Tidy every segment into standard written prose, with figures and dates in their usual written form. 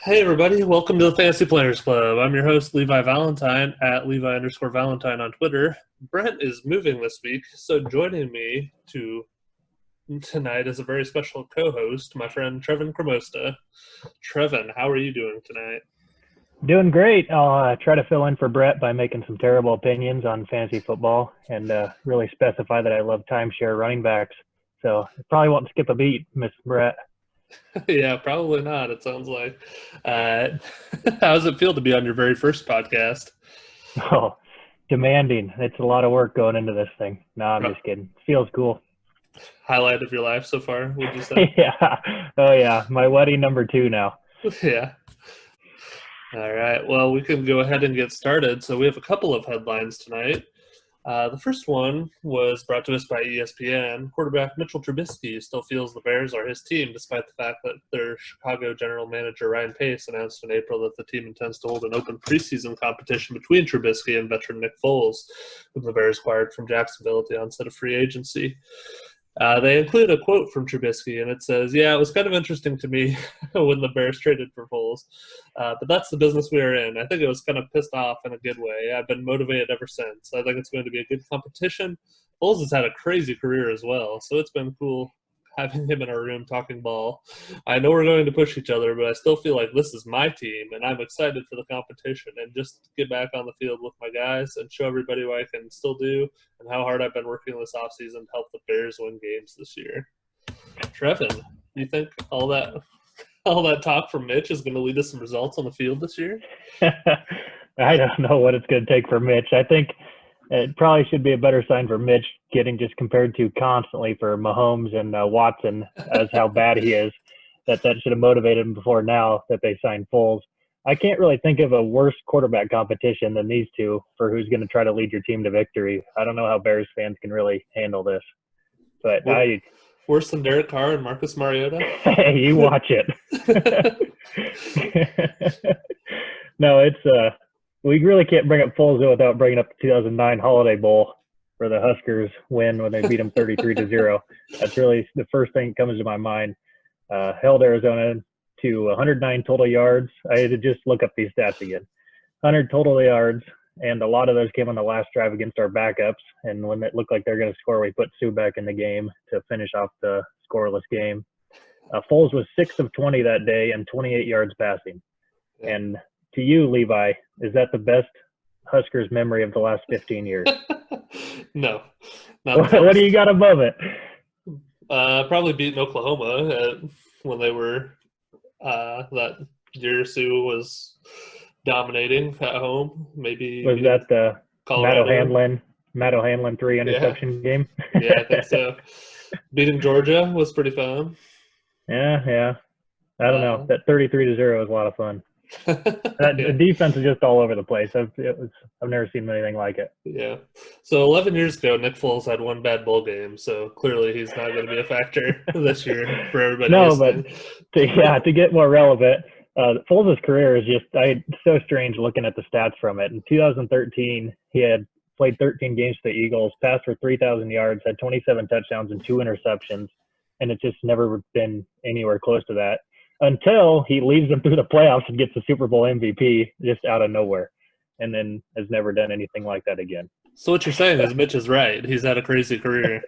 Hey everybody, welcome to the Fantasy Players Club. I'm your host, Levi Valentine, at Levi_Valentine on Twitter. Brent is moving this week, so joining me tonight is a very special co-host, my friend Trevin Cremosta. Trevin, how are you doing tonight? Doing great. I'll try to fill in for Brett by making some terrible opinions on fantasy football and really specify that I love timeshare running backs. So I probably won't skip a beat, Miss Brett. Yeah, probably not, it sounds like. Uh, how does it feel to be on your very first podcast? Oh, demanding. It's a lot of work going into this thing. No, I'm just kidding. Feels cool. Highlight of your life so far, would you say? Yeah. Oh, yeah. My wedding number 2 now. Yeah. All right, well, we can go ahead and get started. So we have a couple of headlines tonight. The first one was brought to us by ESPN. Quarterback Mitchell Trubisky still feels the Bears are his team, despite the fact that their Chicago general manager Ryan Pace announced in April that the team intends to hold an open preseason competition between Trubisky and veteran Nick Foles, whom the Bears acquired from Jacksonville at the onset of free agency. They include a quote from Trubisky, and it says, "Yeah, it was kind of interesting to me when the Bears traded for Foles, but that's the business we are in. I think it was kind of pissed off in a good way. I've been motivated ever since. I think it's going to be a good competition. Foles has had a crazy career as well, so it's been cool having him in our room talking ball. I know we're going to push each other, but I still feel like this is my team, and I'm excited for the competition and just get back on the field with my guys and show everybody what I can still do and how hard I've been working this offseason to help the Bears win games this year." Trevin, you think all that talk from Mitch is going to lead to some results on the field this year? I don't know what it's going to take for Mitch. I think it probably should be a better sign for Mitch getting just compared to constantly for Mahomes and Watson as how bad he is. That should have motivated him before now that they signed Foles. I can't really think of a worse quarterback competition than these two for who's going to try to lead your team to victory. I don't know how Bears fans can really handle this, but Worse than Derek Carr and Marcus Mariota? Hey, you watch it. No, it's we really can't bring up Foles without bringing up the 2009 Holiday Bowl where the Huskers win when they beat them 33-0. That's really the first thing that comes to my mind. Held Arizona to 109 total yards. I had to just look up these stats again. 100 total yards, and a lot of those came on the last drive against our backups. And when it looked like they're going to score, we put Sue back in the game to finish off the scoreless game. Foles was 6 of 20 that day and 28 yards passing. Yeah. And to you, Levi, is that the best Huskers memory of the last 15 years? No. What do you got above it? Probably beating Oklahoma when they were that year Sue was dominating at home. Maybe was that the Colorado. Matt O'Hanlon 3 interception game? Yeah, I think so. Beating Georgia was pretty fun. Yeah. I don't know. That 33-0 was a lot of fun. The defense is just all over the place. I've never seen anything like it. Yeah. So 11 years ago, Nick Foles had one bad bowl game, so clearly he's not going to be a factor this year for everybody. No, listening. But to get more relevant, Foles' career is just so strange looking at the stats from it. In 2013, he had played 13 games for the Eagles, passed for 3,000 yards, had 27 touchdowns and 2 interceptions, and it's just never been anywhere close to that until he leads them through the playoffs and gets the Super Bowl MVP just out of nowhere, and then has never done anything like that again. So what you're saying is Mitch is right. He's had a crazy career.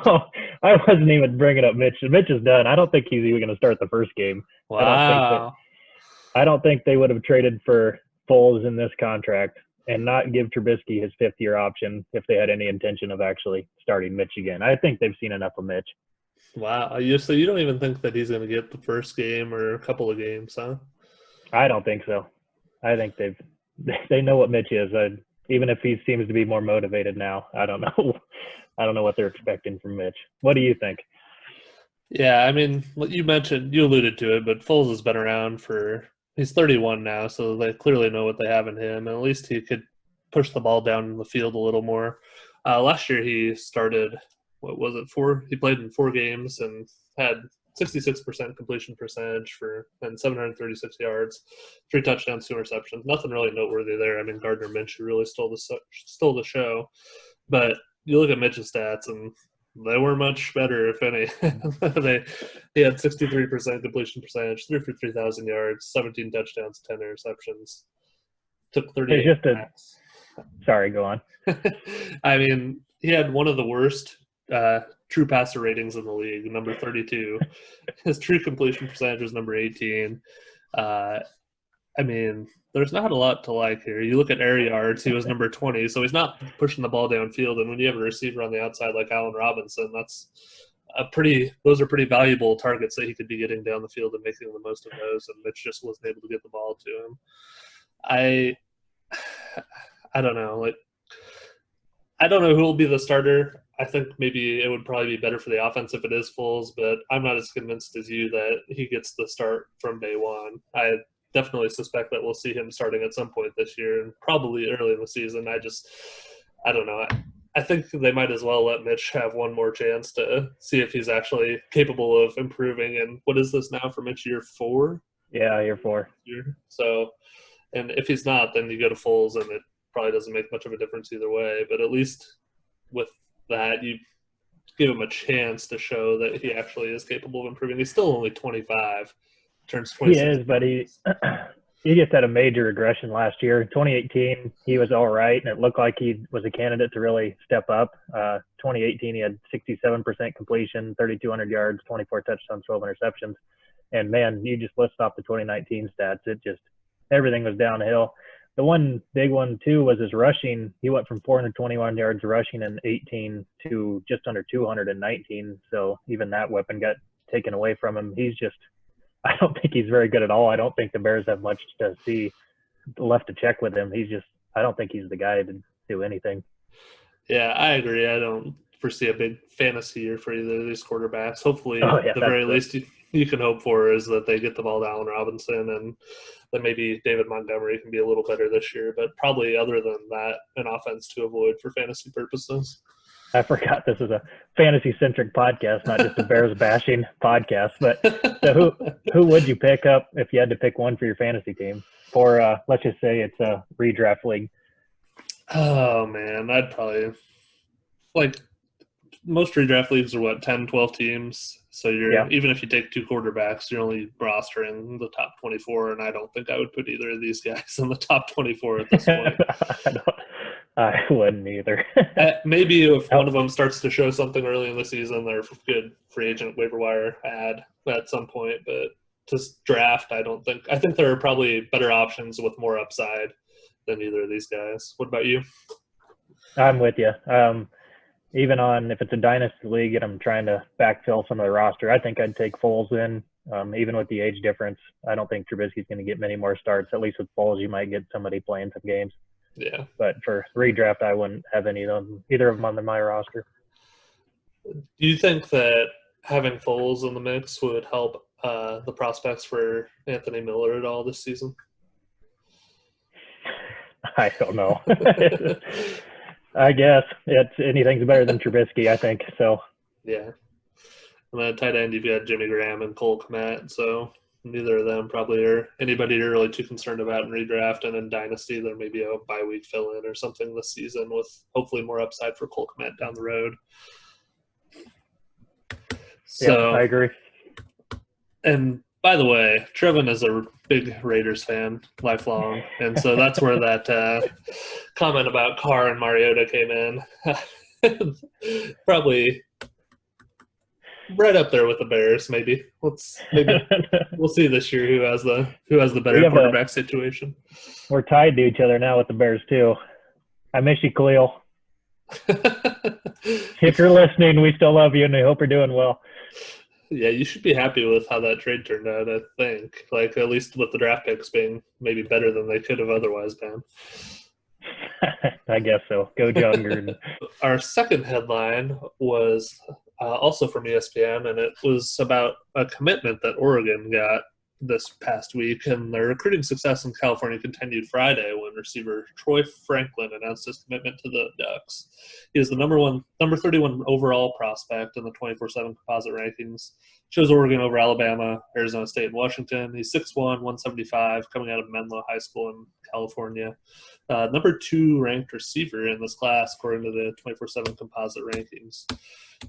Oh, I wasn't even bringing up Mitch. Mitch is done. I don't think he's even going to start the first game. Wow. I don't think they would have traded for Foles in this contract and not give Trubisky his fifth-year option if they had any intention of actually starting Mitch again. I think they've seen enough of Mitch. Wow. So you don't even think that he's going to get the first game or a couple of games, huh? I don't think so. I think they know what Mitch is. Even if he seems to be more motivated now, I don't know. I don't know what they're expecting from Mitch. What do you think? Yeah, I mean, you alluded to it, but Foles has been around he's 31 now, so they clearly know what they have in him, and at least he could push the ball down the field a little more. Last year he started, he played in 4 games and had 66% completion percentage and 736 yards, 3 touchdowns, 2 interceptions. Nothing really noteworthy there. I mean, Gardner Minshew really stole the show. But you look at Mitch's stats, and They were much better, if any. He had 63% completion percentage, threw for 3,000 yards, 17 touchdowns, 10 interceptions. Took 38 It's just sacks. Sorry, go on. I mean, he had one of the worst true passer ratings in the league, number 32. His true completion percentage was number 18. I mean, there's not a lot to like here. You look at air yards, he was number 20, so he's not pushing the ball downfield. And when you have a receiver on the outside like Allen Robinson, those are pretty valuable targets that he could be getting down the field and making the most of those. And Mitch just wasn't able to get the ball to him. I don't know. I don't know who will be the starter. I think maybe it would probably be better for the offense if it is Foles, but I'm not as convinced as you that he gets the start from day one. I definitely suspect that we'll see him starting at some point this year and probably early in the season. I don't know. I think they might as well let Mitch have one more chance to see if he's actually capable of improving. And what is this now for Mitch, year 4? Yeah, year 4. So, and if he's not, then you go to Foles, and it probably doesn't make much of a difference either way. But at least with that, you give him a chance to show that he actually is capable of improving. He's still only 25. Turns 26. He is, but he just had a major regression last year. In 2018, he was all right, and it looked like he was a candidate to really step up. 2018, he had 67% completion, 3,200 yards, 24 touchdowns, 12 interceptions. And, man, you just list off the 2019 stats. It just – everything was downhill. The one big one, too, was his rushing. He went from 421 yards rushing in 18 to just under 200 in 19. So even that weapon got taken away from him. I don't think he's very good at all. I don't think the Bears have much to see left to check with him. I don't think he's the guy to do anything. Yeah, I agree. I don't foresee a big fantasy year for either of these quarterbacks. Hopefully, the very least you can hope for is that they get the ball to Allen Robinson, and that maybe David Montgomery can be a little better this year. But probably other than that, an offense to avoid for fantasy purposes. I forgot this is a fantasy-centric podcast, not just a Bears-bashing podcast. But so who would you pick up if you had to pick one for your fantasy team? For let's just say it's a redraft league. Oh, man, I'd probably most redraft leagues are 10, 12 teams. So even if you take 2 quarterbacks, you're only rostering the top 24, and I don't think I would put either of these guys in the top 24 at this point. I wouldn't either. Maybe if one of them starts to show something early in the season, they're a good free agent waiver wire ad at some point. But to draft, I think there are probably better options with more upside than either of these guys. What about you? I'm with you. Even if it's a dynasty league and I'm trying to backfill some of the roster, I think I'd take Foles in, even with the age difference. I don't think Trubisky's going to get many more starts. At least with Foles, you might get somebody playing some games. Yeah. But for redraft, I wouldn't have either of them on my roster. Do you think that having Foles in the mix would help the prospects for Anthony Miller at all this season? I don't know. I guess anything's better than Trubisky, I think. So yeah. And then tight end, you've got Jimmy Graham and Cole Kmet. So neither of them probably are anybody you're really too concerned about in redraft. And in dynasty, there may be a bye week fill in or something this season with hopefully more upside for Cole Kmet down the road. So yeah, I agree. And by the way, Trevin is a big Raiders fan, lifelong. And so that's where that comment about Carr and Mariota came in. Probably right up there with the Bears, maybe. We'll see this year who has the better quarterback situation. We're tied to each other now with the Bears too. I miss you, Khalil. If you're listening, we still love you and we hope you're doing well. Yeah, you should be happy with how that trade turned out, I think. At least with the draft picks being maybe better than they could have otherwise been. I guess so. Go Jungers. Our second headline was also from ESPN, and it was about a commitment that Oregon got this past week, and their recruiting success in California continued Friday when receiver Troy Franklin announced his commitment to the Ducks. He is the number 31 overall prospect in the 24/7 composite rankings. Chose Oregon over Alabama, Arizona State, and Washington. He's 6'1", 175, coming out of Menlo High School in California. Number 2 ranked receiver in this class, according to the 24/7 composite rankings.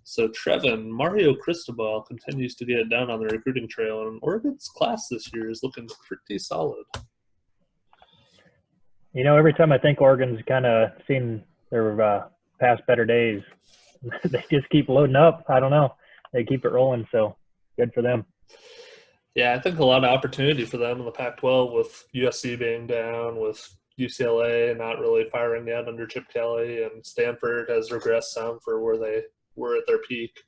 So Trevin, Mario Cristobal continues to get it done on the recruiting trail, and Oregon's class this year is looking pretty solid. Every time I think Oregon's kind of seen their past better days, they just keep loading up. I don't know. They keep it rolling, so good for them. Yeah, I think a lot of opportunity for them in the Pac-12 with USC being down, with UCLA not really firing yet under Chip Kelly, and Stanford has regressed some for where they were at their peak,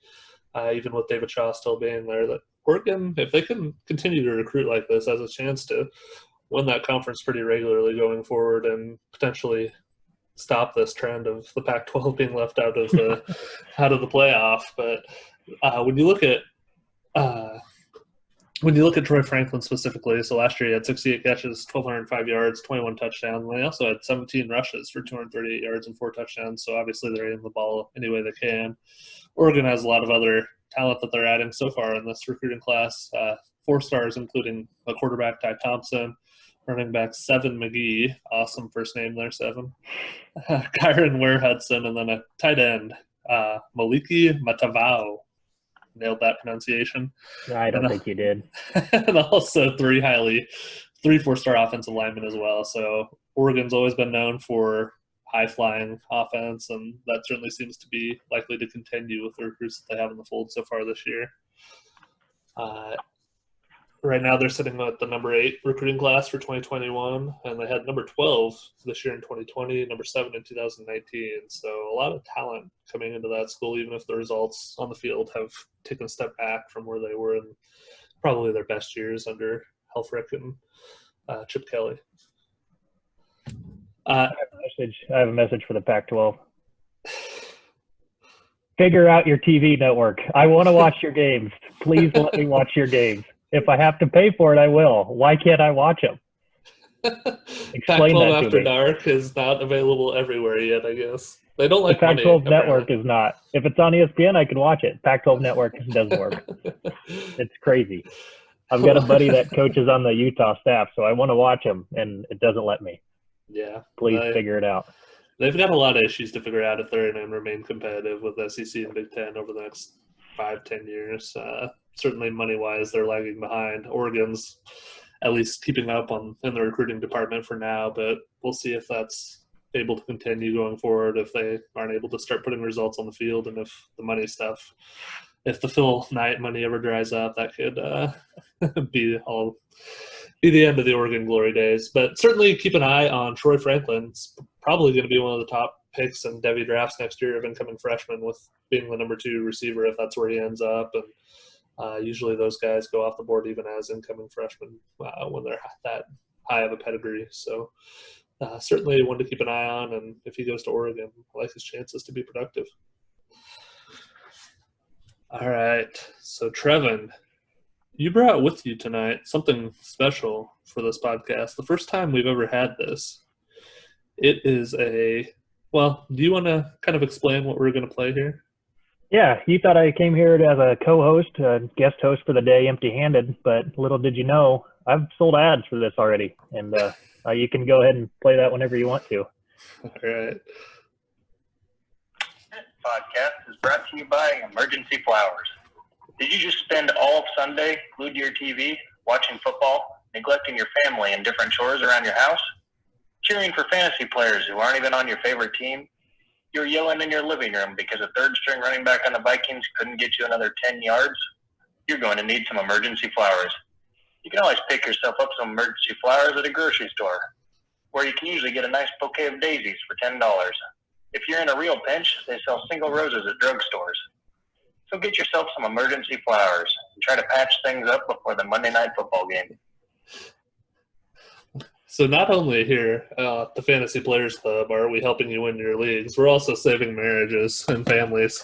even with David Shaw still being there. That Oregon, if they can continue to recruit like this, has a chance to win that conference pretty regularly going forward and potentially stop this trend of the Pac-12 being left out of the playoff. But when you look at Troy Franklin specifically, so last year he had 68 catches, 1,205 yards, 21 touchdowns. And they also had 17 rushes for 238 yards and 4 touchdowns. So obviously they're getting the ball any way they can. Oregon has a lot of other talent that they're adding so far in this recruiting class. 4 stars, including a quarterback, Ty Thompson, running back Seven McGee, awesome first name there, Seven. Kyron Ware Hudson, and then a tight end, Maliki Matavao. Nailed that pronunciation. I don't think you did. And also 3 4-star offensive linemen as well. So Oregon's always been known for high-flying offense, and that certainly seems to be likely to continue with the recruits that they have in the fold so far this year. Right now they're sitting at the number 8 recruiting class for 2021, and they had number 12 this year in 2020, number 7 in 2019. So a lot of talent coming into that school, even if the results on the field have taken a step back from where they were in probably their best years under Helfrich and Chip Kelly. I have a message for the Pac-12. Figure out your TV network. I want to watch your games. Please let me watch your games. If I have to pay for it, I will. Why can't I watch them? Explain that to After me. Dark is not available everywhere yet, I guess. They don't like the Pac-12 money, network is not. If it's on ESPN, I can watch it. Pac-12 network doesn't work. It's crazy. I've got a buddy that coaches on the Utah staff, so I want to watch him, and it doesn't let me. Yeah. Please figure it out. They've got a lot of issues to figure out if they're going to remain competitive with SEC and Big Ten over the next 5-10 years. Certainly money-wise, they're lagging behind. Oregon's at least keeping up in the recruiting department for now, but we'll see if that's able to continue going forward, if they aren't able to start putting results on the field, and if the money stuff, if the Phil Knight money ever dries up, that could be the end of the Oregon glory days. But certainly keep an eye on Troy Franklin. It's probably going to be one of the top picks in devy drafts next year of incoming freshmen, with being the number 2 receiver if that's where he ends up. And usually those guys go off the board even as incoming freshmen when they're that high of a pedigree. So certainly one to keep an eye on, and if he goes to Oregon, I like his chances to be productive. All right, so Trevin, you brought with you tonight something special for this podcast. The first time we've ever had this. It is do you want to kind of explain what we're going to play here? Yeah, you thought I came here as a co-host, guest host for the day, empty-handed, but little did you know, I've sold ads for this already, and you can go ahead and play that whenever you want to. All right. This podcast is brought to you by Emergency Flowers. Did you just spend all of Sunday glued to your TV, watching football, neglecting your family and different chores around your house? Cheering for fantasy players who aren't even on your favorite team? You're yelling in your living room because a third-string running back on the Vikings couldn't get you another 10 yards? You're going to need some emergency flowers. You can always pick yourself up some emergency flowers at a grocery store, where you can usually get a nice bouquet of daisies for $10. If you're in a real pinch, they sell single roses at drugstores. So get yourself some emergency flowers and try to patch things up before the Monday Night Football game. So not only here at the Fantasy Players Club are we helping you win your leagues, we're also saving marriages and families,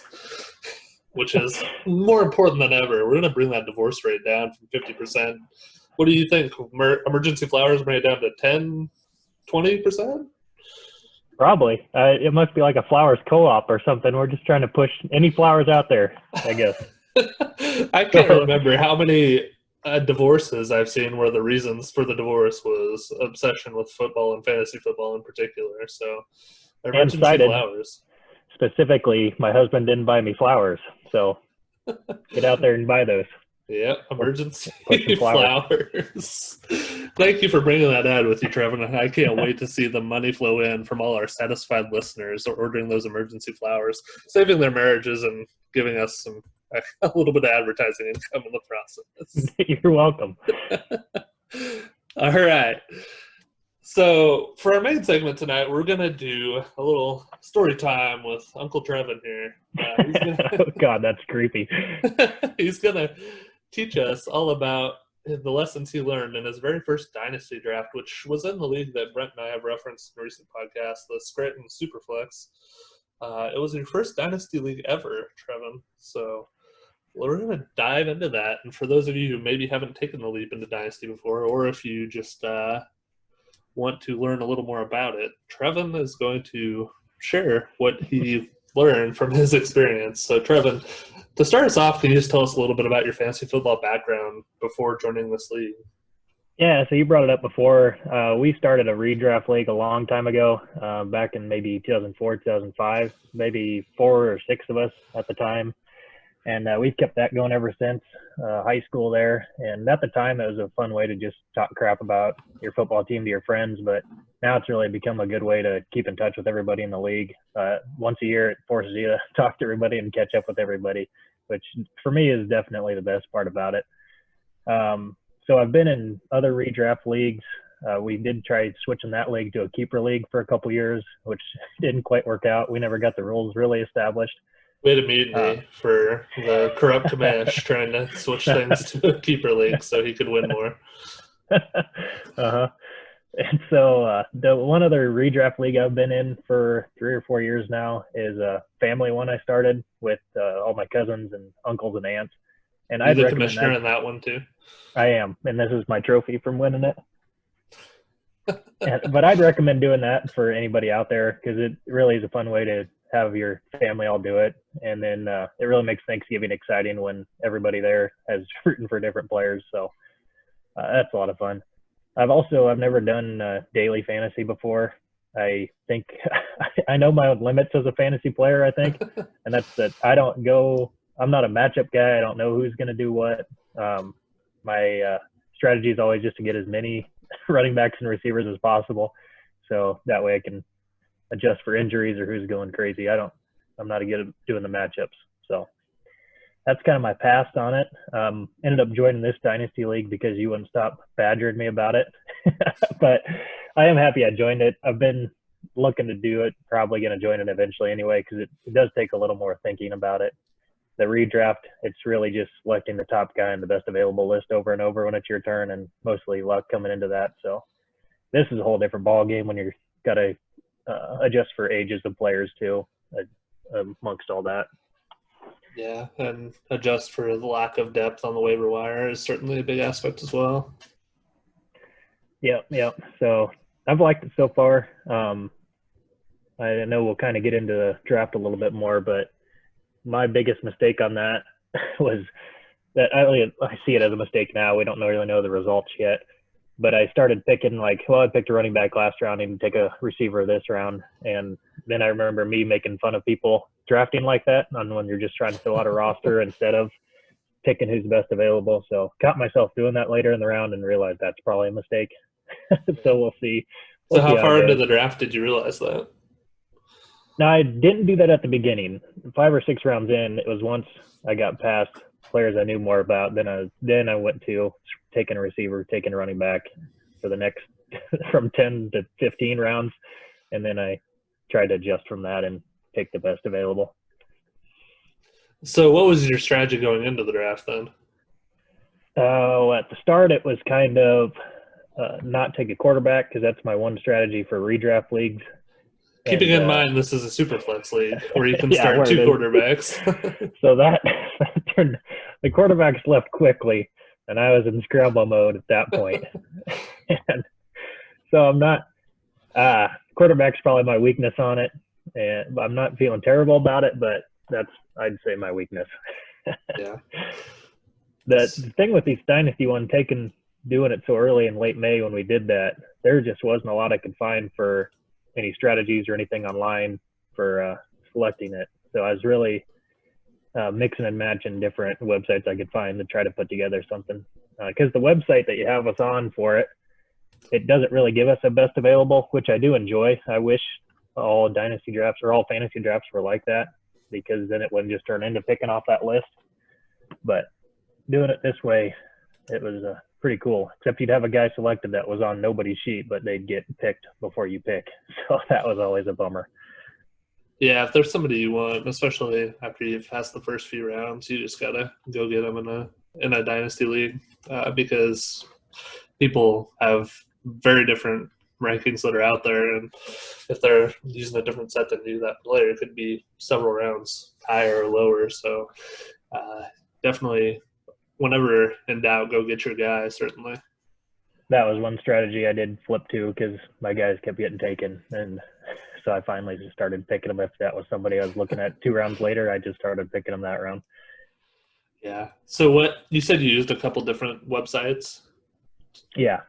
which is more important than ever. We're going to bring that divorce rate down from 50%. What do you think? Emergency flowers bring it down to 10, 20%? Probably. It must be like a flowers co-op or something. We're just trying to push any flowers out there, I guess. I can't remember how many divorces I've seen where the reasons for the divorce was obsession with football and fantasy football in particular. So And emergency cited, flowers. specifically, my husband didn't buy me flowers. So get out there and buy those. Yeah, emergency Put some flowers. Thank you for bringing that ad with you, Trevor. I can't wait to see the money flow in from all our satisfied listeners ordering those emergency flowers, saving their marriages and giving us a little bit of advertising income in the process. You're welcome. All right. So for our main segment tonight, we're going to do a little story time with Uncle Trevin here. Oh, God, that's creepy. He's going to teach us all about the lessons he learned in his very first dynasty draft, which was in the league that Brent and I have referenced in recent podcasts, the Scranton Superflex. It was your first dynasty league ever, Trevin. So we're going to dive into that. And for those of you who maybe haven't taken the leap into dynasty before, or if you just want to learn a little more about it, Trevin is going to share what he learned from his experience. So Trevin, to start us off, can you just tell us a little bit about your fantasy football background before joining this league? Yeah, so you brought it up before. We started a redraft league a long time ago, back in maybe 2004, 2005, maybe 4 or 6 of us at the time. And we've kept that going ever since high school there. And at the time, it was a fun way to just talk crap about your football team to your friends. But now it's really become a good way to keep in touch with everybody in the league. Once a year, it forces you to talk to everybody and catch up with everybody, which for me is definitely the best part about it. So I've been in other redraft leagues. We did try switching that league to a keeper league for a couple years, which didn't quite work out. We never got the rules really established. We had a mutiny for the corrupt Kamash trying to switch things to a keeper league so he could win more. And so the one other redraft league I've been in for 3 or 4 years now is a family one I started with all my cousins and uncles and aunts. And You're the commissioner in that one too? I am, and this is my trophy from winning it. But I'd recommend doing that for anybody out there because it really is a fun way to have your family all do it. And then it really makes Thanksgiving exciting when everybody there has rooting for different players. So that's a lot of fun. I've never done daily fantasy before. I think I know my own limits as a fantasy player, I think. And that's that I'm not a matchup guy. I don't know who's going to do what. My strategy is always just to get as many running backs and receivers as possible. So that way I can adjust for injuries or who's going crazy. I'm not good at doing the matchups. So that's kind of my past on it. Ended up joining this dynasty league because you wouldn't stop badgering me about it. But I am happy I joined it. I've been looking to do it, probably going to join it eventually anyway, because it does take a little more thinking about it. The redraft, it's really just selecting the top guy in the best available list over and over when it's your turn, and mostly luck coming into that. So this is a whole different ball game when you've got to adjust for ages of players too, amongst all that. Yeah, and adjust for the lack of depth on the waiver wire is certainly a big aspect as well. Yep. So I've liked it so far. I know we'll kind of get into the draft a little bit more, but my biggest mistake on that was that I see it as a mistake now. We don't really know the results yet. But I started picking I picked a running back last round and take a receiver this round. And then I remember me making fun of people drafting like that on when you're just trying to fill out a roster instead of picking who's best available. So caught myself doing that later in the round and realized that's probably a mistake. So we'll see. So how far into the draft did you realize that? Now, I didn't do that at the beginning. 5 or 6 rounds in, it was once I got past players I knew more about. Then I went to taking a receiver, taking a running back for the next from 10 to 15 rounds. And then I tried to adjust from that and pick the best available. So what was your strategy going into the draft then? At the start, it was kind of not take a quarterback because that's my one strategy for redraft leagues. Keeping in mind this is a superflex league where you can start 2 quarterbacks. So that turned the quarterbacks left quickly, and I was in scramble mode at that point. And so I'm not quarterback's probably my weakness on it, and I'm not feeling terrible about it, but that's I'd say my weakness. Yeah. The thing with these dynasty ones, doing it so early in late May when we did that, there just wasn't a lot I could find for any strategies or anything online for selecting it. So I was really mixing and matching different websites I could find to try to put together something. Because the website that you have us on for it doesn't really give us a best available, which I do enjoy. I wish all dynasty drafts or all fantasy drafts were like that, because then it wouldn't just turn into picking off that list. But doing it this way, it was pretty cool. Except you'd have a guy selected that was on nobody's sheet, but they'd get picked before you pick. So that was always a bummer. Yeah, if there's somebody you want, especially after you've passed the first few rounds, you just gotta go get them in a dynasty league, because people have very different rankings that are out there, and if they're using a different set than you, that player could be several rounds higher or lower. So definitely, whenever in doubt, go get your guy, certainly. That was one strategy I did flip to, because my guys kept getting taken, and so I finally just started picking them. If that was somebody I was looking at 2 rounds later, I just started picking them that round. Yeah. So what you said, you used a couple different websites? Yeah.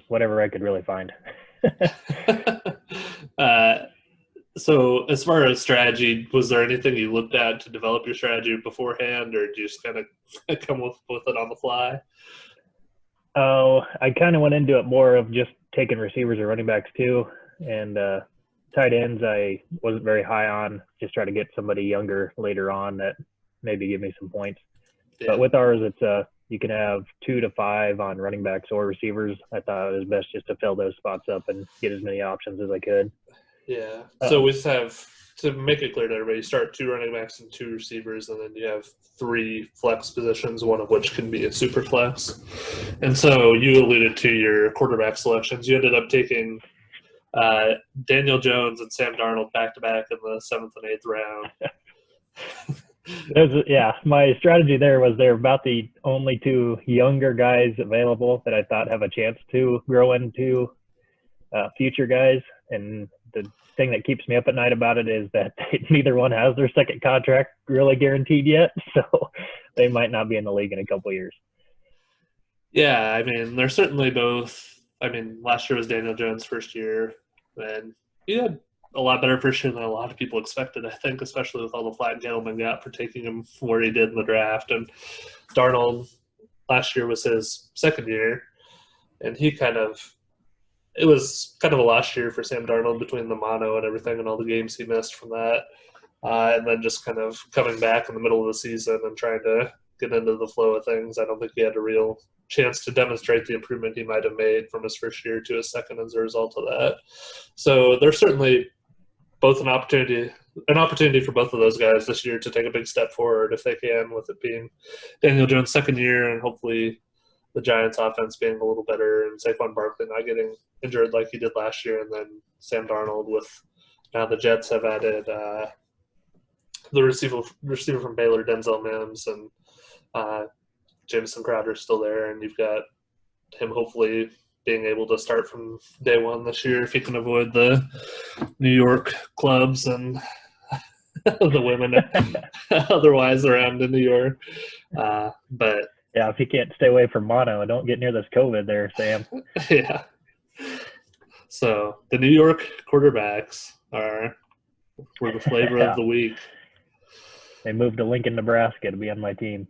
Whatever I could really find. So as far as strategy, was there anything you looked at to develop your strategy beforehand, or did you just kind of come with it on the fly? Oh, I kind of went into it more of just taking receivers or running backs too. And tight ends I wasn't very high on. Just try to get somebody younger later on that maybe give me some points. Yeah. But with ours, it's you can have 2 to 5 on running backs or receivers. I thought it was best just to fill those spots up and get as many options as I could. Yeah. So we just have, to make it clear to everybody, you start 2 running backs and 2 receivers, and then you have 3 flex positions, one of which can be a super flex. And so you alluded to your quarterback selections. You ended up taking Daniel Jones and Sam Darnold back-to-back in the 7th and 8th round. My strategy there was they're about the only 2 younger guys available that I thought have a chance to grow into future guys. And the thing that keeps me up at night about it is that neither one has their second contract really guaranteed yet, so they might not be in the league in a couple of years. Yeah, I mean, they're certainly both. I mean, last year was Daniel Jones' first year, and he had a lot better first year than a lot of people expected, I think, especially with all the flack Gettleman got for taking him where he did in the draft. And Darnold, last year was his second year, and it was kind of a lost year for Sam Darnold between the mono and everything and all the games he missed from that. And then just kind of coming back in the middle of the season and trying to get into the flow of things. I don't think he had a real chance to demonstrate the improvement he might have made from his first year to his second as a result of that. So there's certainly both an opportunity for both of those guys this year to take a big step forward if they can, with it being Daniel Jones' second year and hopefully the Giants' offense being a little better and Saquon Barkley not getting injured like he did last year, and then Sam Darnold with now the Jets have added the receiver from Baylor, Denzel Mims, and Jameson Crowder's still there, and you've got him hopefully being able to start from day one this year if he can avoid the New York clubs and the women otherwise around in New York. But yeah, if you can't stay away from mono, don't get near this COVID there, Sam. Yeah. So the New York quarterbacks were the flavor of the week. They moved to Lincoln, Nebraska to be on my team.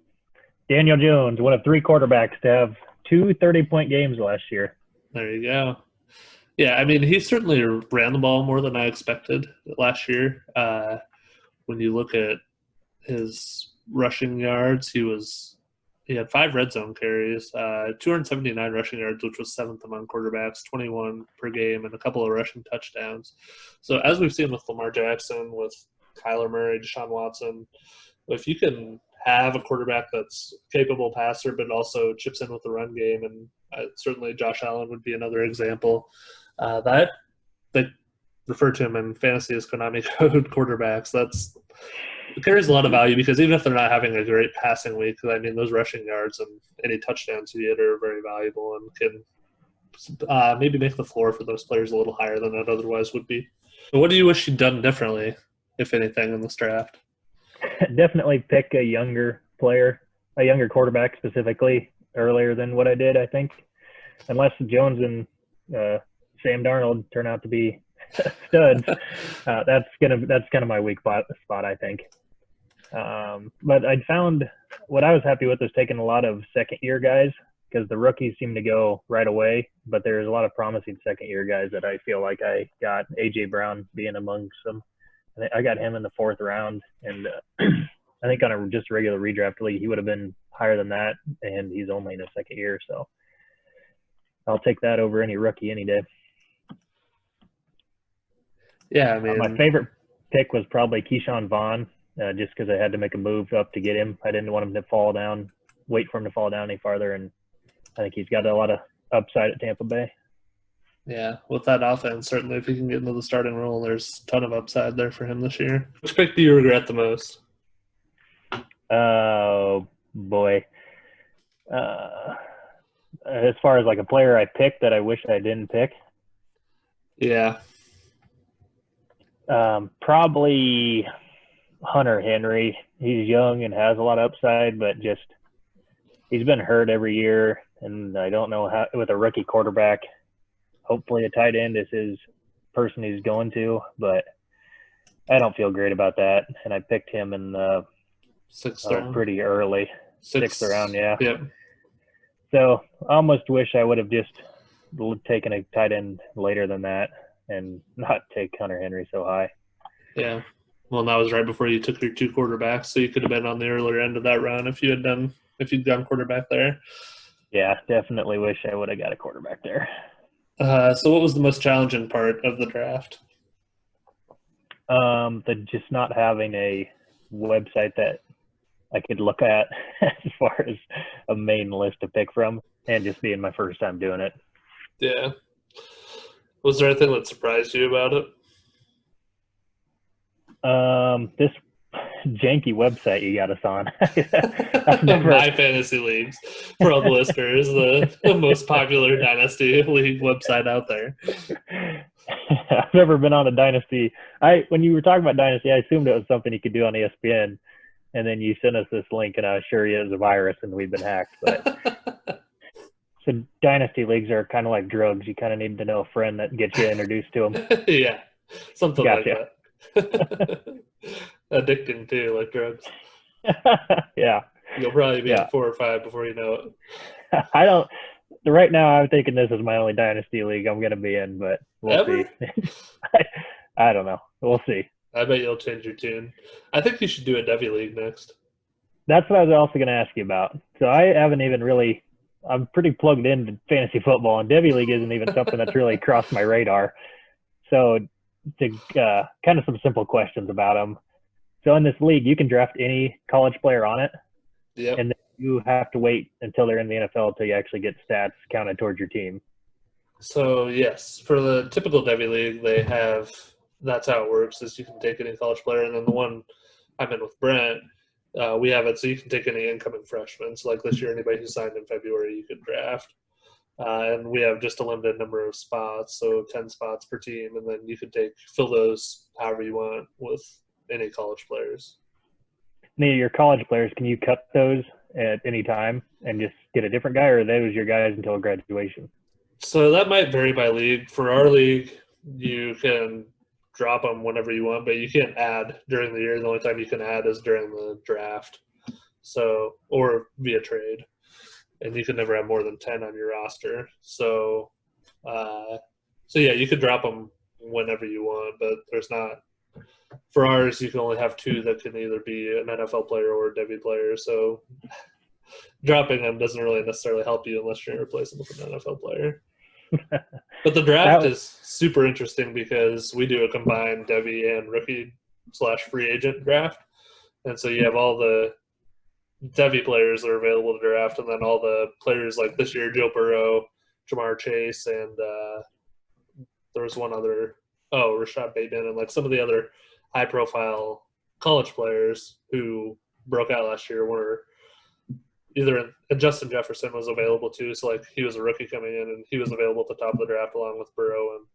Daniel Jones, one of 3 quarterbacks to have 2 30-point games last year. There you go. Yeah, I mean, he certainly ran the ball more than I expected last year. When you look at his rushing yards, he had 5 red zone carries, 279 rushing yards, which was 7th among quarterbacks, 21 per game, and a couple of rushing touchdowns. So as we've seen with Lamar Jackson, with Kyler Murray, Deshaun Watson, if you can have a quarterback that's capable passer but also chips in with the run game, and certainly Josh Allen would be another example, that they refer to him in fantasy as Konami code quarterbacks. It carries a lot of value because even if they're not having a great passing week, I mean, those rushing yards and any touchdowns you get are very valuable and can maybe make the floor for those players a little higher than it otherwise would be. So what do you wish you'd done differently, if anything, in this draft? Definitely pick a younger player. a younger quarterback specifically earlier than what I did, I think. Unless Jones and Sam Darnold turn out to be studs, that's kind of my weak spot, I think. But I found what I was happy with was taking a lot of second-year guys because the rookies seem to go right away, but there's a lot of promising second-year guys that I feel like I got. A.J. Brown being amongst them. I got him in the 4th round, and I think on a just regular redraft league, he would have been higher than that, and he's only in his 2nd year, so I'll take that over any rookie any day. Yeah, I mean, my favorite pick was probably Keyshawn Vaughn, just because I had to make a move up to get him. I didn't want him to fall down, wait for him to fall down any farther, and I think he's got a lot of upside at Tampa Bay. Yeah, with that offense, certainly if he can get into the starting role, there's a ton of upside there for him this year. Which pick do you regret the most? Oh, boy. As far as like a player I picked that I wish I didn't pick? Yeah. Probably Hunter Henry. He's young and has a lot of upside, but just he's been hurt every year, and I don't know how with a rookie quarterback. Hopefully a tight end is his person he's going to, but I don't feel great about that. And I picked him in the 6th round. Pretty early. 6th round, yeah. Yep. So I almost wish I would have just taken a tight end later than that and not take Hunter Henry so high. Yeah. Well, that was right before you took your 2 quarterbacks, so you could have been on the earlier end of that round if you'd done quarterback there. Yeah, definitely wish I would have got a quarterback there. So what was the most challenging part of the draft? The just not having a website that I could look at as far as a main list to pick from, and just being my first time doing it. Yeah. Was there anything that surprised you about it? This janky website you got us on. My Fantasy Leagues, for all the listeners, the most popular Dynasty League website out there. I've never been on a Dynasty. When you were talking about Dynasty, I assumed it was something you could do on ESPN, and then you sent us this link, and I assure you it was a virus, and we've been hacked. But so Dynasty Leagues are kind of like drugs. You kind of need to know a friend that gets you introduced to them. Yeah, something Gotcha. like that. Addicting too, like drugs. Yeah. You'll probably be at 4 or 5 before you know it. Right now, I'm thinking this is my only Dynasty League I'm going to be in, but we'll see. I don't know. We'll see. I bet you'll change your tune. I think you should do a devy league next. That's what I was also going to ask you about. So I haven't even really – I'm pretty plugged into fantasy football, and devy league isn't even something that's really crossed my radar. So to kind of some simple questions about them. So in this league, you can draft any college player on it. Yep. And then you have to wait until they're in the NFL until you actually get stats counted towards your team. So, yes, for the typical devy league, they have – that's how it works is you can take any college player. And then the one I'm in with Brent, we have it so you can take any incoming freshmen. So, like this year, anybody who signed in February, you could draft. And we have just a limited number of spots, so 10 spots per team. And then you could fill those however you want with any college players. Any of your college players, can you cut those at any time and just get a different guy, or are those your guys until graduation? So that might vary by league. For our league, you can drop them whenever you want, but you can't add during the year. The only time you can add is during the draft, so or via trade, and you can never have more than 10 on your roster. So yeah, you could drop them whenever you want, but there's not. For ours, you can only have 2 that can either be an NFL player or a devy player. So dropping them doesn't really necessarily help you unless you're replacing them with an NFL player. But the draft is super interesting because we do a combined devy and rookie/free agent draft. And so you have all the devy players that are available to draft, and then all the players like this year, Joe Burrow, Jamar Chase, and there was one other, Rashad Bateman, and like some of the other high-profile college players who broke out last year were either – and Justin Jefferson was available too, so like he was a rookie coming in, and he was available at the top of the draft along with Burrow and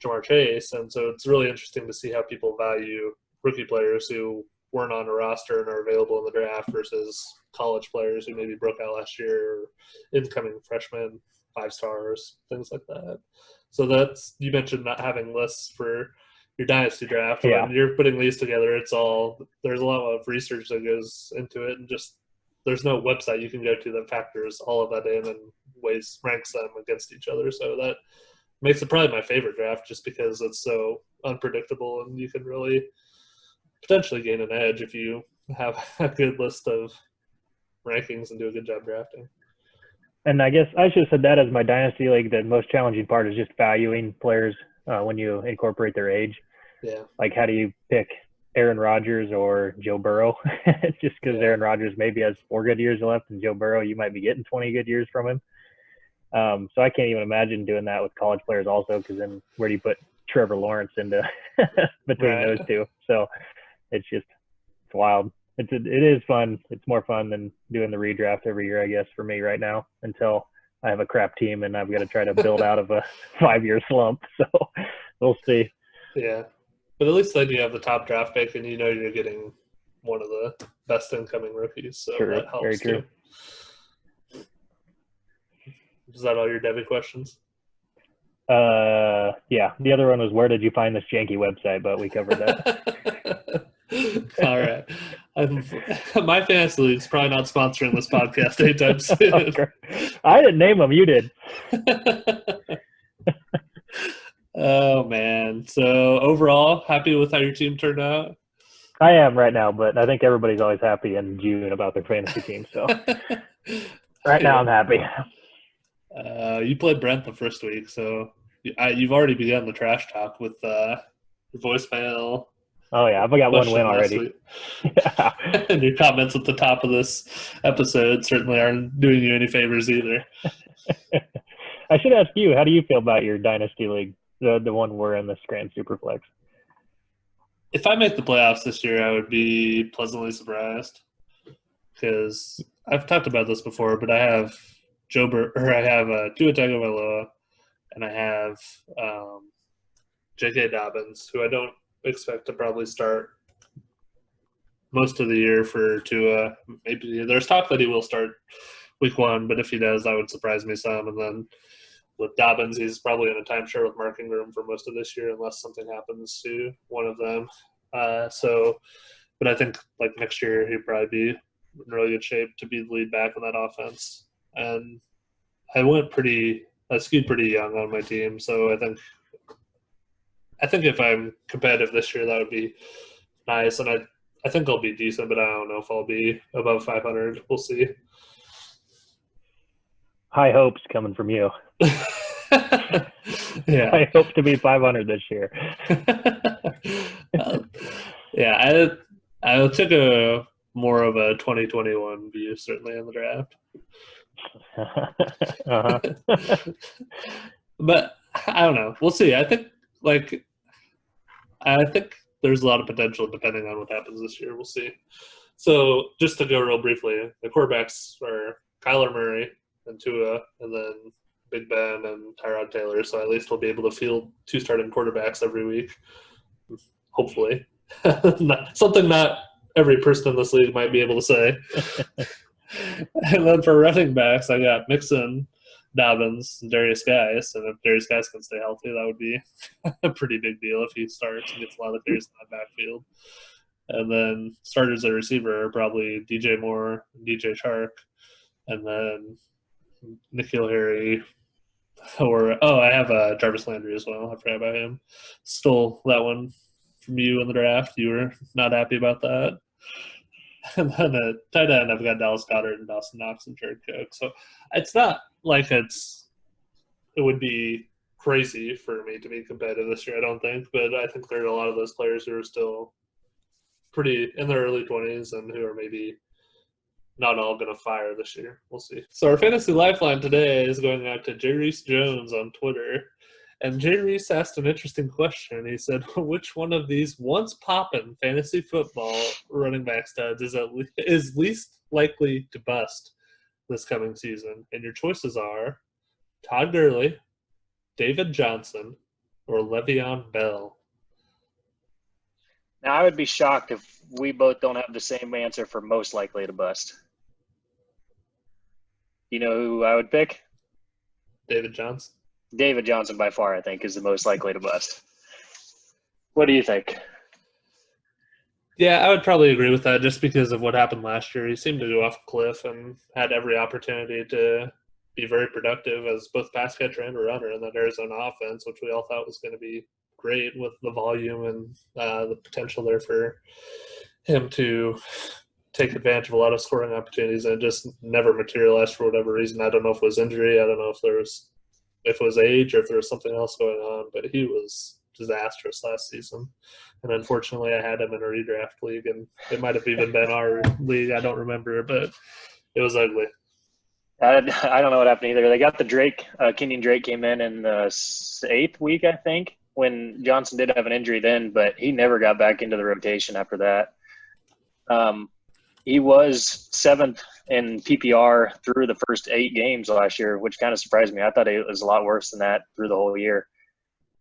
Jamar Chase. And so it's really interesting to see how people value rookie players who weren't on a roster and are available in the draft versus college players who maybe broke out last year, or incoming freshmen, 5-stars, things like that. So you mentioned not having lists for your dynasty draft. Yeah. When you're putting these together, there's a lot of research that goes into it, and just there's no website you can go to that factors all of that in and ranks them against each other. So that makes it probably my favorite draft, just because it's so unpredictable and you can really potentially gain an edge if you have a good list of rankings and do a good job drafting. And I guess I should have said that as my dynasty league, the most challenging part is just valuing players when you incorporate their age. Yeah. Like, how do you pick Aaron Rodgers or Joe Burrow? Just because Aaron Rodgers maybe has 4 good years left, and Joe Burrow, you might be getting 20 good years from him. So I can't even imagine doing that with college players also, because then where do you put Trevor Lawrence into between those two? So it's wild. It is fun. It's more fun than doing the redraft every year, I guess, for me right now, until I have a crap team and I've got to try to build out of a 5-year slump. So we'll see. Yeah. But at least then you have the top draft pick and you're getting one of the best incoming rookies. So True. that helps Very true. too. Is that all your devy questions? Yeah. The other one was, where did you find this janky website? But we covered that. All right. My fantasy league's probably not sponsoring this podcast anytime soon. Okay. I didn't name them. You did. Oh, man. So overall, happy with how your team turned out? I am right now, but I think everybody's always happy in June about their fantasy team. So right now I'm happy. You played Brent the first week, so you've already begun the trash talk with your voicemail. Oh, yeah. I've got one win already. Yeah. And your comments at the top of this episode certainly aren't doing you any favors either. I should ask you, how do you feel about your dynasty league, the one we're in, the Scranton Superflex? If I make the playoffs this year, I would be pleasantly surprised, because I've talked about this before, but I have Tua Tagovailoa, and I have J.K. Dobbins, who I don't expect to probably start most of the year for Tua. Maybe there's talk that he will start week 1, but if he does, that would surprise me some. And then with Dobbins, he's probably in a timeshare with Mark Ingram for most of this year, unless something happens to one of them. But I think like next year he'd probably be in really good shape to be the lead back in that offense. And I skewed pretty young on my team, so I think if I'm competitive this year, that would be nice. And I think I'll be decent, but I don't know if I'll be above 500. We'll see. High hopes coming from you. Yeah. I hope to be 500 this year. Yeah, I took a more of a 2021 view, certainly, in the draft. But I don't know. We'll see. I think there's a lot of potential depending on what happens this year. We'll see. So just to go real briefly, the quarterbacks are Kyler Murray and Tua, and then Big Ben and Tyrod Taylor. So at least we'll be able to field 2 starting quarterbacks every week, hopefully. Something not every person in this league might be able to say. And then for running backs, I got Mixon, Dobbins, and Darius Guice. And if Darius Guice can stay healthy, that would be a pretty big deal if he starts and gets a lot of carries in that backfield. And then starters at receiver are probably DJ Moore, DJ Chark, and then N'Keal Harry. I have Jarvis Landry as well. I forgot about him. Stole that one from you in the draft. You were not happy about that. And then at tight end, I've got Dallas Goedert and Dawson Knox and Jared Cook. So it's not like it would be crazy for me to be competitive this year, I don't think. But I think there are a lot of those players who are still pretty in their early 20s and who are maybe not all going to fire this year. We'll see. So our fantasy lifeline today is going out to Jay Reese Jones on Twitter. And Jay Reese asked an interesting question. He said, which one of these once poppin' fantasy football running back studs is least likely to bust this coming season? And your choices are Todd Gurley, David Johnson, or Le'Veon Bell. Now, I would be shocked if we both don't have the same answer for most likely to bust. You know who I would pick? David Johnson. David Johnson by far, I think, is the most likely to bust. What do you think? Yeah, I would probably agree with that just because of what happened last year. He seemed to go off a cliff and had every opportunity to be very productive as both pass catcher and a runner in that Arizona offense, which we all thought was going to be great with the volume and the potential there for him to take advantage of a lot of scoring opportunities, and it just never materialized for whatever reason. I don't know if it was injury. I don't know if it was age or if there was something else going on, but he was disastrous last season. And unfortunately, I had him in a redraft league, and it might have even been our league. I don't remember, but it was ugly. I don't know what happened either. They got the Drake. Kenyon Drake came in the 8th week, I think, when Johnson did have an injury then, but he never got back into the rotation after that. He was 7th in PPR through the first 8 games last year, which kind of surprised me. I thought it was a lot worse than that through the whole year.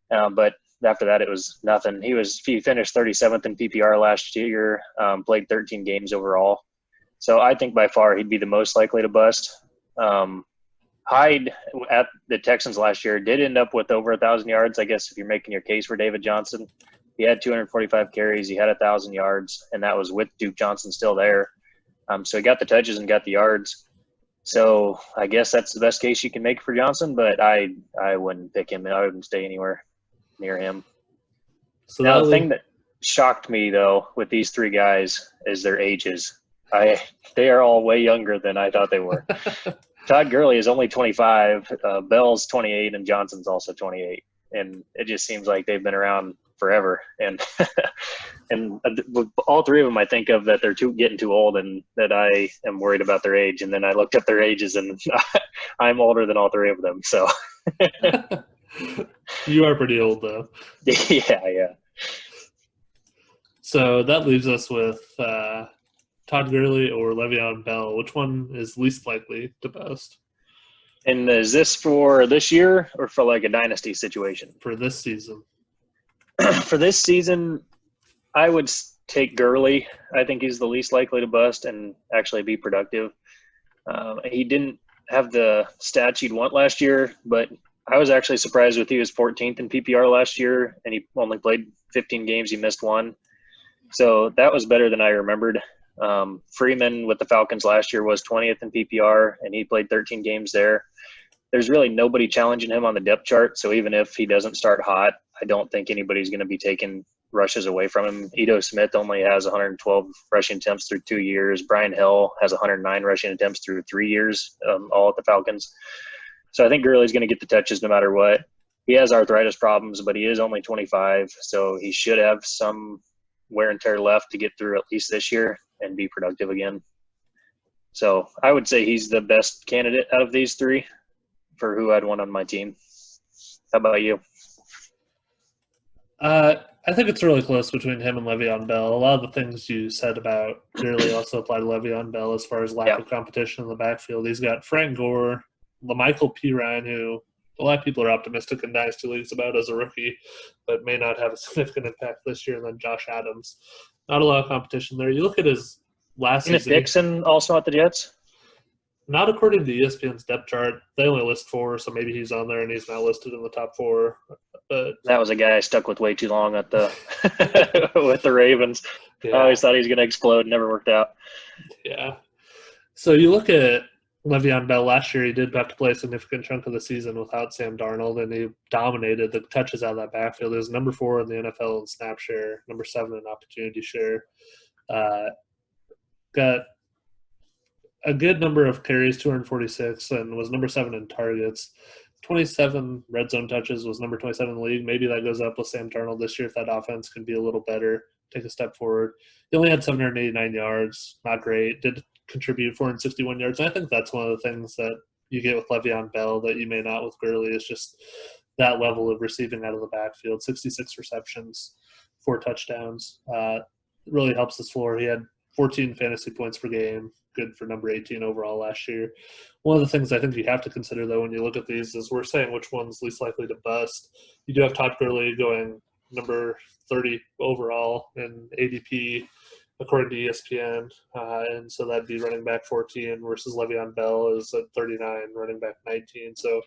But after that, it was nothing. He finished 37th in PPR last year, played 13 games overall. So I think by far he'd be the most likely to bust. Hyde at the Texans last year did end up with over 1,000 yards. I guess if you're making your case for David Johnson, he had 245 carries. He had 1,000 yards, and that was with Duke Johnson still there. So he got the touches and got the yards. So I guess that's the best case you can make for Johnson, but I wouldn't pick him. I wouldn't stay anywhere near him. So now the thing that shocked me, though, with these 3 guys is their ages. They are all way younger than I thought they were. Todd Gurley is only 25, Bell's 28, and Johnson's also 28. And it just seems like they've been around forever. And and all 3 of them, I think of that they're getting too old and that I am worried about their age. And then I looked up their ages, and I'm older than all 3 of them. So you are pretty old, though. Yeah. So that leaves us with Todd Gurley or Le'Veon Bell. Which one is least likely to bust? And is this for this year or for like a dynasty situation? For this season. For this season, I would take Gurley. I think he's the least likely to bust and actually be productive. He didn't have the stats you'd want last year, but I was actually surprised with he was 14th in PPR last year, and he only played 15 games. He missed 1. So that was better than I remembered. Freeman with the Falcons last year was 20th in PPR, and he played 13 games there. There's really nobody challenging him on the depth chart, so even if he doesn't start hot, I don't think anybody's going to be taking rushes away from him. Ito Smith only has 112 rushing attempts through 2 years. Brian Hill has 109 rushing attempts through 3 years, all at the Falcons. So I think Gurley's going to get the touches no matter what. He has arthritis problems, but he is only 25, so he should have some wear and tear left to get through at least this year and be productive again. So I would say he's the best candidate out of these 3 for who I'd want on my team. How about you? I think it's really close between him and Le'Veon Bell. A lot of the things you said about Gurley also apply to Le'Veon Bell as far as lack of competition in the backfield. He's got Frank Gore, LaMichael Pirine, who a lot of people are optimistic in Dynasty Leagues about as a rookie, but may not have a significant impact this year, and then Josh Adams. Not a lot of competition there. You look at his last season. Dixon also at the Jets? Not according to ESPN's depth chart. They only list 4, so maybe he's on there and he's not listed in the top 4. But that was a guy I stuck with way too long at the with the Ravens. Yeah. I always thought he was going to explode. Never worked out. Yeah. So you look at Le'Veon Bell last year, he did have to play a significant chunk of the season without Sam Darnold, and he dominated the touches out of that backfield. He was number 4 in the NFL in snap share, number 7 in opportunity share. Got a good number of carries, 246, and was number 7 in targets. 27 red zone touches, was number 27 in the league. Maybe that goes up with Sam Darnold this year if that offense can be a little better, take a step forward. He only had 789 yards, not great. Did contribute 461 yards. And I think that's one of the things that you get with Le'Veon Bell that you may not with Gurley is just that level of receiving out of the backfield. 66 receptions, 4 touchdowns. Really helps his floor. He had 14 fantasy points per game, good for number 18 overall last year. One of the things I think you have to consider, though, when you look at these is we're saying which one's least likely to bust. You do have Todd Gurley going number 30 overall in ADP. according to ESPN. And so that'd be running back 14 versus Le'Veon Bell is at 39, running back 19. So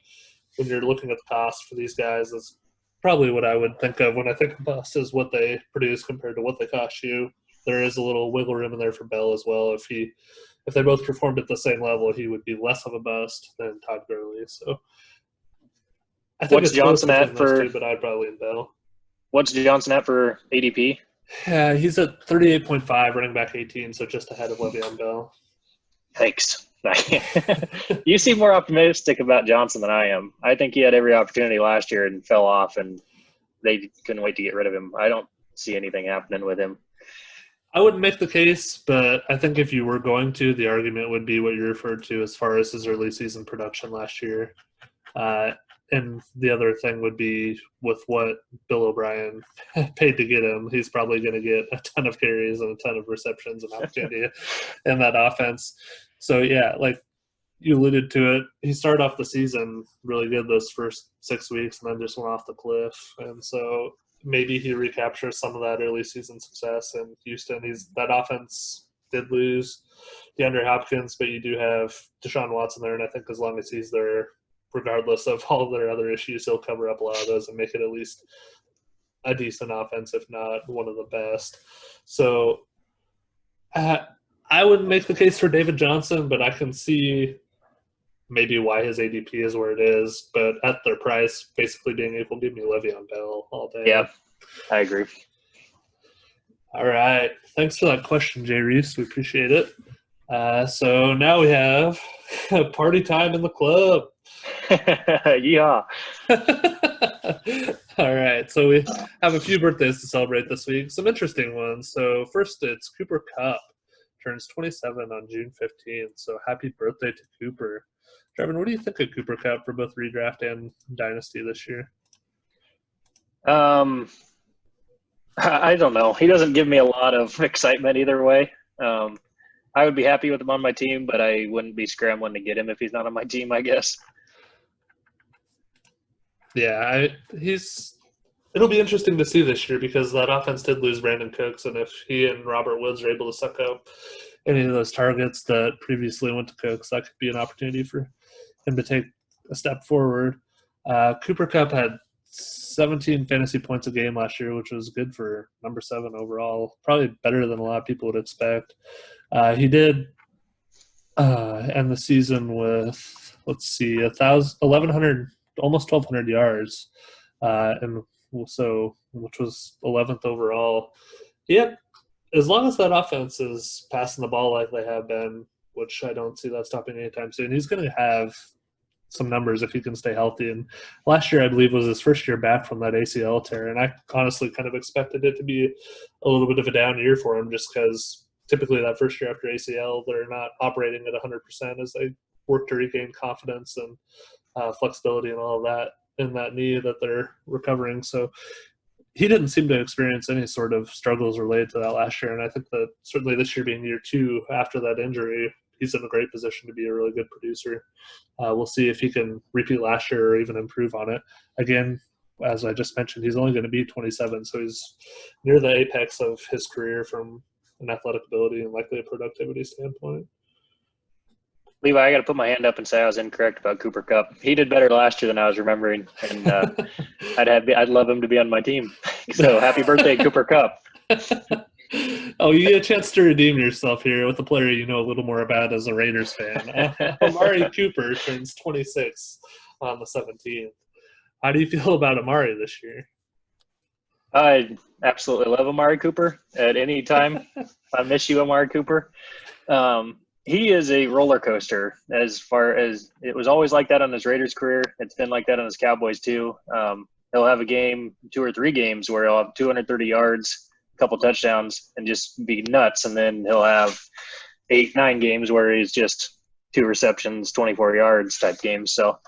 when you're looking at the cost for these guys, that's probably what I would think of when I think of bust is what they produce compared to what they cost you. There is a little wiggle room in there for Bell as well. If they both performed at the same level, he would be less of a bust than Todd Gurley. So I think What's it's close Johnson at between those for? two, but I'd probably lean Bell. What's Johnson at for ADP? Yeah, he's at 38.5, running back 18, so just ahead of Le'Veon Bell. Thanks. You seem more optimistic about Johnson than I am. I think he had every opportunity last year and fell off, and they couldn't wait to get rid of him. I don't see anything happening with him. I wouldn't make the case, but I think if you were going to, the argument would be what you referred to as far as his early season production last year. And the other thing would be with what Bill O'Brien paid to get him, he's probably going to get a ton of carries and a ton of receptions and opportunity in that offense. So, yeah, like you alluded to it, he started off the season really good those first 6 weeks and then just went off the cliff. And so maybe he recaptures some of that early season success in Houston. That offense did lose DeAndre Hopkins, but you do have Deshaun Watson there, and I think as long as he's there, regardless of all of their other issues, he'll cover up a lot of those and make it at least a decent offense, if not one of the best. So I wouldn't make the case for David Johnson, but I can see maybe why his ADP is where it is. But at their price, basically being equal, give me Le'Veon Bell all day. Yeah, I agree. All right. Thanks for that question, Jay Reese. We appreciate it. So now we have party time in the club. Yeah. All right. So we have a few birthdays to celebrate this week. Some interesting ones. So first, it's Cooper Kupp. Turns 27 on June 15th. So happy birthday to Cooper. Trevin, what do you think of Cooper Kupp for both redraft and dynasty this year? I don't know. He doesn't give me a lot of excitement either way. I would be happy with him on my team, but I wouldn't be scrambling to get him if he's not on my team, I guess. Yeah, it'll be interesting to see this year because that offense did lose Brandon Cooks, and if he and Robert Woods are able to suck up any of those targets that previously went to Cooks, that could be an opportunity for him to take a step forward. Cooper Kupp had 17 fantasy points a game last year, which was good for number 7 overall. Probably better than a lot of people would expect. He did end the season with, 1,100, almost 1,200 yards, and so which was 11th overall. Yeah, as long as that offense is passing the ball like they have been, which I don't see that stopping anytime soon, he's going to have some numbers if he can stay healthy. And last year, I believe, was his first year back from that ACL tear, and I honestly kind of expected it to be a little bit of a down year for him just because typically that first year after ACL, they're not operating at 100% as they work to regain confidence and flexibility and all of that in that knee that they're recovering. So he didn't seem to experience any sort of struggles related to that last year. And I think that certainly this year being year 2 after that injury, he's in a great position to be a really good producer. We'll see if he can repeat last year or even improve on it. Again, as I just mentioned, he's only going to be 27, so he's near the apex of his career from an athletic ability and likely a productivity standpoint. Levi, I got to put my hand up and say I was incorrect about Cooper Kupp. He did better last year than I was remembering, and I'd love him to be on my team. So happy birthday, Cooper Kupp. Oh, you get a chance to redeem yourself here with a player you know a little more about as a Raiders fan. Amari Cooper turns 26 on the 17th. How do you feel about Amari this year? I absolutely love Amari Cooper at any time. I miss you, Amari Cooper. He is a roller coaster as far as it was always like that on his Raiders career. It's been like that on his Cowboys too. He'll have a game, 2 or 3 games where he'll have 230 yards, a couple touchdowns, and just be nuts. And then he'll have 8, 9 games where he's just 2 receptions, 24 yards type games. So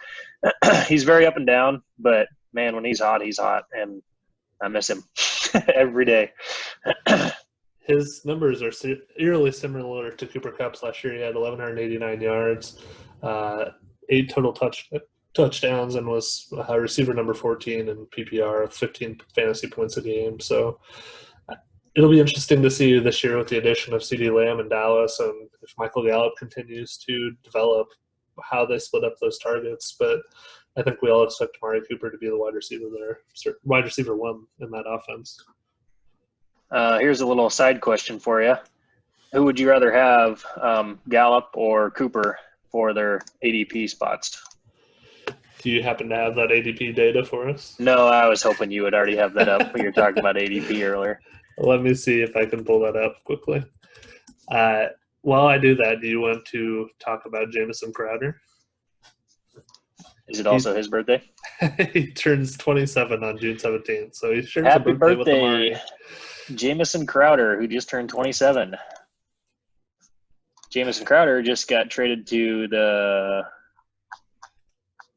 he's very up and down, but man, when he's hot, and I miss him every day. His numbers are eerily similar to Cooper Kupp's last year. He had 1,189 yards, 8 total touchdowns, and was receiver number 14 in PPR, 15 fantasy points a game. So it'll be interesting to see this year with the addition of CeeDee Lamb in Dallas, and if Michael Gallup continues to develop, how they split up those targets. But I think we all expect Amari Cooper to be the wide receiver there, wide receiver one in that offense. Here's a little side question for you. Who would you rather have, Gallup or Cooper, for their ADP spots? Do you happen to have that ADP data for us? No, I was hoping you would already have that up when you were talking about ADP earlier. Let me see if I can pull that up quickly. While I do that, do you want to talk about Jamison Crowder? Is it also his birthday? He turns 27 on June 17th, so he shares Happy a birthday with birthday, Amari. Jamison Crowder, who just turned 27. Jamison Crowder just got traded to the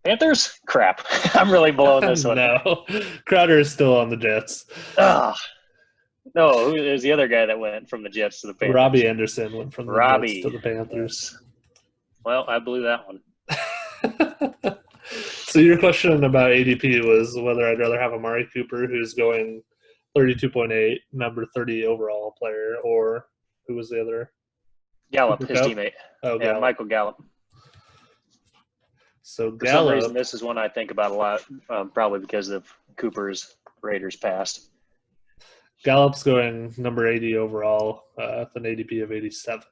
Panthers? Crap. I'm really blowing this one. No, Crowder is still on the Jets. No, who is the other guy that went from the Jets to the Panthers? Robbie Anderson went from the Jets to the Panthers. Well, I blew that one. So your question about ADP was whether I'd rather have Amari Cooper, who's going 32.8, number 30 overall player, or who was the other? Gallup, Cooper his Kupp? teammate. Oh, Yeah, Gallup. Michael Gallup. So For some reason, Gallup, this is one I think about a lot, probably because of Cooper's Raiders past. Gallup's going number 80 overall with an ADP of 87.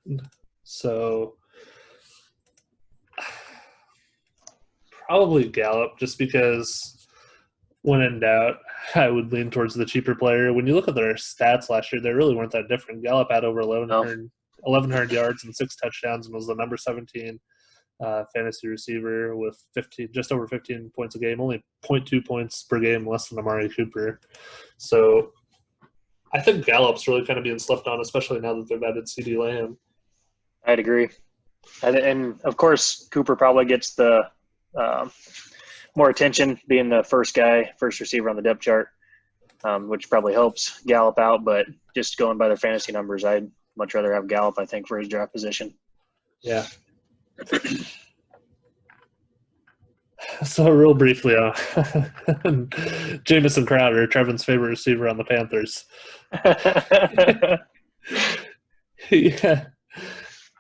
So probably Gallup, just because when in doubt, I would lean towards the cheaper player. When you look at their stats last year, they really weren't that different. Gallup had over 1,100 yards and 6 touchdowns and was the number 17 fantasy receiver with just over 15 points a game, only 0.2 points per game less than Amari Cooper. So I think Gallup's really kind of being slept on, especially now that they've added CeeDee Lamb. I'd agree. And of course, Cooper probably gets the more attention being the first receiver on the depth chart, which probably helps Gallup out. But just going by their fantasy numbers, I'd much rather have Gallup, I think, for his draft position. Yeah. So real briefly, Jamison Crowder, Trevin's favorite receiver on the Panthers.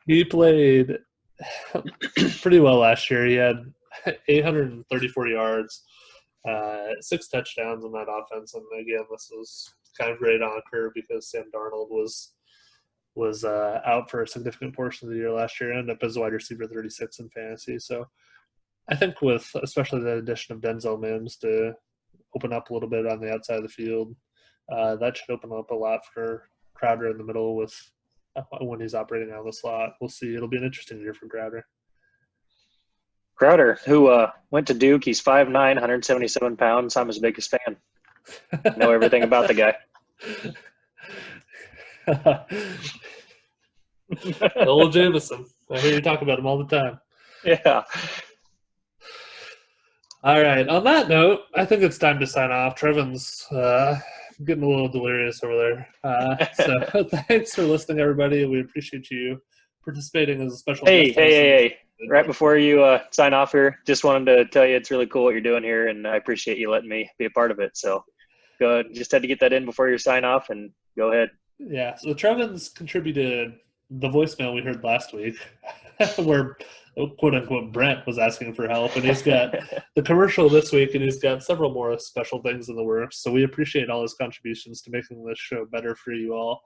He played pretty well last year. He had 834 yards, 6 touchdowns in that offense. And again, this was kind of great on a curve because Sam Darnold was out for a significant portion of the year last year, ended up as wide receiver 36 in fantasy. So I think with especially the addition of Denzel Mims to open up a little bit on the outside of the field, that should open up a lot for Crowder in the middle with when he's operating out of the slot. We'll see. It'll be an interesting year for Crowder. Crowder, who went to Duke, he's 5'9", 177 pounds. I'm his biggest fan. Know everything about the guy. Old Jamison. I hear you talk about him all the time. Yeah. All right. On that note, I think it's time to sign off. Trevin's getting a little delirious over there. So thanks for listening, everybody. We appreciate you participating as a special guest. Hey. Right before you sign off here, just wanted to tell you it's really cool what you're doing here, and I appreciate you letting me be a part of it. So go ahead. Just had to get that in before your sign off, and go ahead. Yeah. So Trevin's contributed the voicemail we heard last week where quote unquote Brent was asking for help, and he's got the commercial this week, and he's got several more special things in the works. So we appreciate all his contributions to making this show better for you all.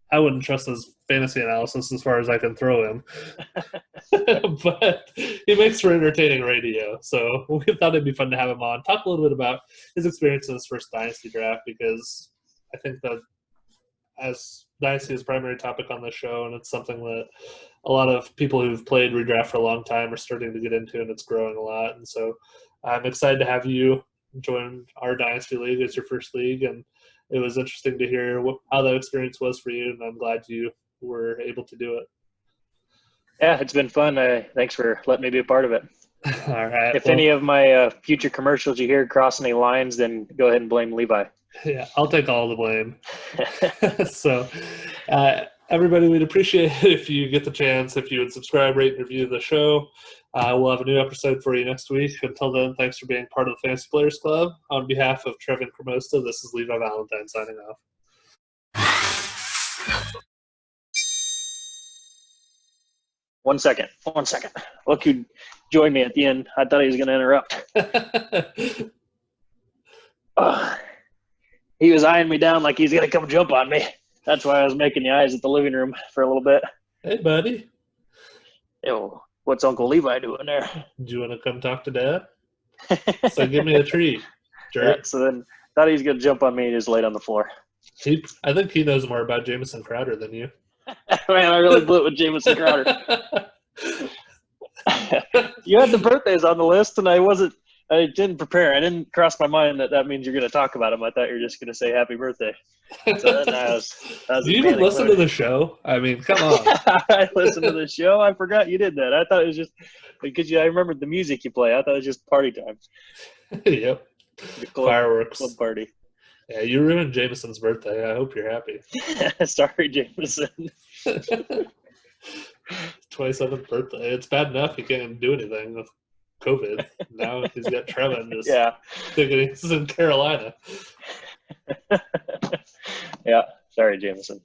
I wouldn't trust his fantasy analysis as far as I can throw him, but he makes for entertaining radio. So we thought it'd be fun to have him on, talk a little bit about his experience in his first Dynasty draft, because I think that as Dynasty is a primary topic on this show, and it's something that a lot of people who've played redraft for a long time are starting to get into, and it's growing a lot. And so I'm excited to have you join our Dynasty League as your first league, and it was interesting to hear how that experience was for you, and I'm glad you were able to do it. Yeah, it's been fun. Thanks for letting me be a part of it. All right. If any of my future commercials you hear cross any lines, then go ahead and blame Levi. Yeah, I'll take all the blame. So, everybody, we'd appreciate it if you get the chance, if you would subscribe, rate, and review the show. We'll have a new episode for you next week. Until then, thanks for being part of the Fantasy Players Club. On behalf of Trevin Cremosta, this is Levi Valentine signing off. 1 second. 1 second. Look who joined me at the end. I thought he was going to interrupt. He was eyeing me down like he's going to come jump on me. That's why I was making the eyes at the living room for a little bit. Hey, buddy. Yo, what's Uncle Levi doing there? Do you want to come talk to Dad? So give me a treat, Yeah, jerk. so then thought he was going to jump on me and just laid on the floor. I think he knows more about Jamison Crowder than you. Man, I really blew it with Jamison Crowder. You had the birthdays on the list, and I didn't prepare. I didn't cross my mind that means you're going to talk about him. I thought you were just going to say happy birthday. So then I was Do you even listen to the show? I mean, come on. I listened to the show. I forgot you did that. I thought it was just because I remembered the music you play. I thought it was just party time. Yep. Fireworks. Club party. Yeah, you ruined Jameson's birthday. I hope you're happy. Sorry, Jameson. 27th birthday. It's bad enough he can't do anything with COVID. Now he's got Trevin just thinking he's in Carolina. Yeah, sorry, Jameson.